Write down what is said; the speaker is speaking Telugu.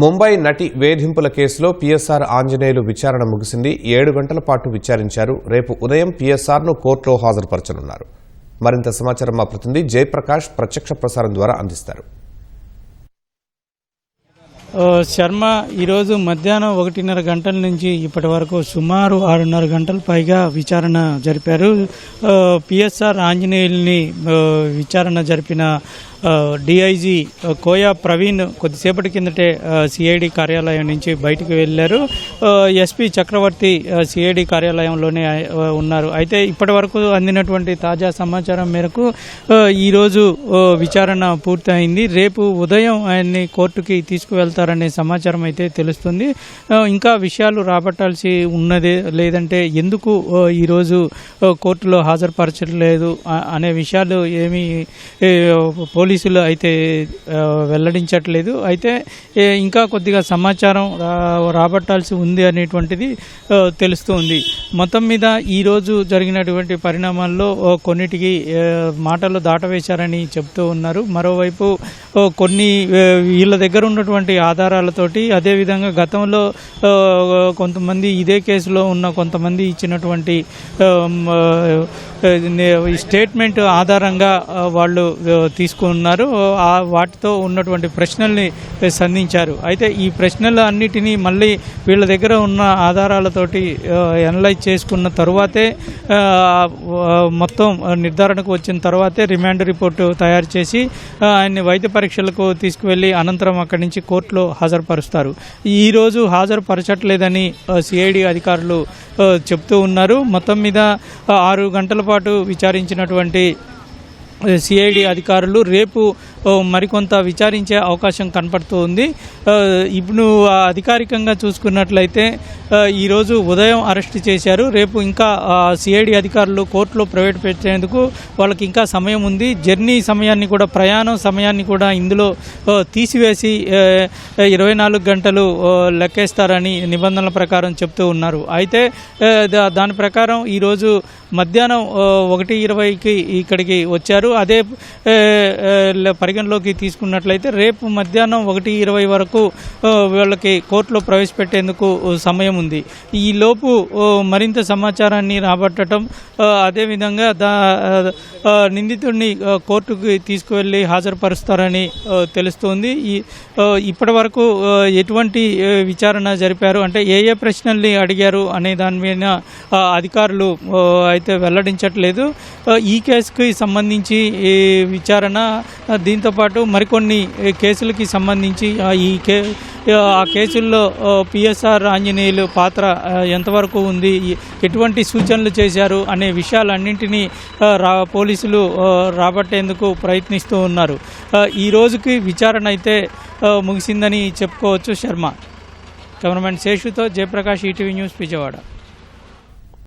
ముంబై నటి వేధింపుల కేసులో పీఎస్ఆర్ ఆంజనేయులు విచారణ ముగిసింది. 7 గంటల పాటు విచారించారు. రేపు ఉదయం పీఎస్ఆర్ను కోర్టులో హాజరుపరచనున్నారు. మరింత సమాచారం మా ప్రతినిధి జయప్రకాష్ ప్రత్యక్ష ప్రసారం ద్వారా అందిస్తారు. శర్మ ఈరోజు మధ్యాహ్నం 1:30 గంటల నుంచి ఇప్పటి వరకు సుమారు 6:30 గంటల పైగా విచారణ జరిపారు. పిఎస్ఆర్ ఆంజనేయుల్ని విచారణ జరిపిన డిఐజీ కోయా ప్రవీణ్ కొద్దిసేపటి కిందటే సిఐడి కార్యాలయం నుంచి బయటకు వెళ్లారు. ఎస్పీ చక్రవర్తి సిఐడి కార్యాలయంలోనే ఉన్నారు. అయితే ఇప్పటి వరకు అందినటువంటి తాజా సమాచారం మేరకు ఈరోజు విచారణ పూర్తయింది. రేపు ఉదయం ఆయన్ని కోర్టుకి తీసుకువెళ్తారనే సమాచారం అయితే తెలుస్తుంది. ఇంకా విషయాలు రాబట్టాల్సి ఉన్నదే, లేదంటే ఎందుకు ఈరోజు కోర్టులో హాజరుపరచలేదు అనే విషయాలు ఏమీ పోలీసులు అయితే వెల్లడించట్లేదు. అయితే ఇంకా కొద్దిగా సమాచారం రాబట్టాల్సి ఉంది అనేటువంటిది తెలుస్తుంది. మొత్తం మీద ఈరోజు జరిగినటువంటి పరిణామాల్లో కొన్నిటికి మాటలు దాటవేశారని చెప్తూ ఉన్నారు. మరోవైపు కొన్ని వీళ్ళ దగ్గర ఉన్నటువంటి ఆధారాలతోటి, అదేవిధంగా గతంలో కొంతమంది ఇదే కేసులో ఉన్న కొంతమంది ఇచ్చినటువంటి స్టేట్మెంట్ ఆధారంగా వాళ్ళు తీసుకున్నారు. వాటితో ఉన్నటువంటి ప్రశ్నల్ని సంధించారు. అయితే ఈ ప్రశ్నలు అన్నిటినీ మళ్ళీ వీళ్ళ దగ్గర ఉన్న ఆధారాలతోటి అనలైజ్ చేసుకున్న తరువాతే మొత్తం నిర్ధారణకు వచ్చిన తర్వాతే రిమాండ్ రిపోర్టు తయారు చేసి ఆయన్ని వైద్య పరీక్షలకు తీసుకువెళ్ళి అనంతరం అక్కడి నుంచి కోర్టులో హాజరుపరుస్తారు. ఈరోజు హాజరుపరచట్లేదని సిఐడి అధికారులు చెప్తూ ఉన్నారు. మొత్తం మీద 6 గంటల పాటు విచారించినటువంటి సిఐడి అధికారులు రేపు మరికొంత విచారించే అవకాశం కనపడుతూ ఉంది. ఇప్పుడు అధికారికంగా చూసుకున్నట్లయితే ఈరోజు ఉదయం అరెస్ట్ చేశారు. రేపు ఇంకా సిఐడి అధికారులు కోర్టులో ప్రవేశపెట్టేందుకు వాళ్ళకి ఇంకా సమయం ఉంది. జర్నీ సమయాన్ని కూడా, ప్రయాణం సమయాన్ని కూడా ఇందులో తీసివేసి 24 గంటలు లెక్కేస్తారని నిబంధనల ప్రకారం చెప్తూ ఉన్నారు. అయితే దాని ప్రకారం ఈరోజు మధ్యాహ్నం 1:20కి ఇక్కడికి వచ్చారు. అదే పరిగణలోకి తీసుకున్నట్లయితే రేపు మధ్యాహ్నం 1:20 వరకు వీళ్ళకి కోర్టులో ప్రవేశపెట్టేందుకు సమయం ఉంది. ఈ లోపు మరింత సమాచారాన్ని రాబట్టడం, అదేవిధంగా నిందితుడిని కోర్టుకు తీసుకువెళ్ళి హాజరుపరుస్తారని తెలుస్తోంది. ఇప్పటి వరకు ఎటువంటి విచారణ జరిపారు, అంటే ఏ ప్రశ్నల్ని అడిగారు అనే దాని మీద అధికారులు అయితే వెల్లడించట్లేదు. ఈ కేసుకి సంబంధించి విచారణ, దీంతోపాటు మరికొన్ని కేసులకి సంబంధించి ఆ కేసుల్లో పిఎస్ఆర్ ఆంజనేయులు పాత్ర ఎంతవరకు ఉంది, ఎటువంటి సూచనలు చేశారు అనే విషయాలన్నింటినీ పోలీసులు రాబట్టేందుకు ప్రయత్నిస్తూ ఉన్నారు. ఈ రోజుకి విచారణ అయితే ముగిసిందని చెప్పుకోవచ్చు. శర్మ. కెమెరామెన్ శేషుతో జయప్రకాష్, ఈటీవీ న్యూస్, విజయవాడ.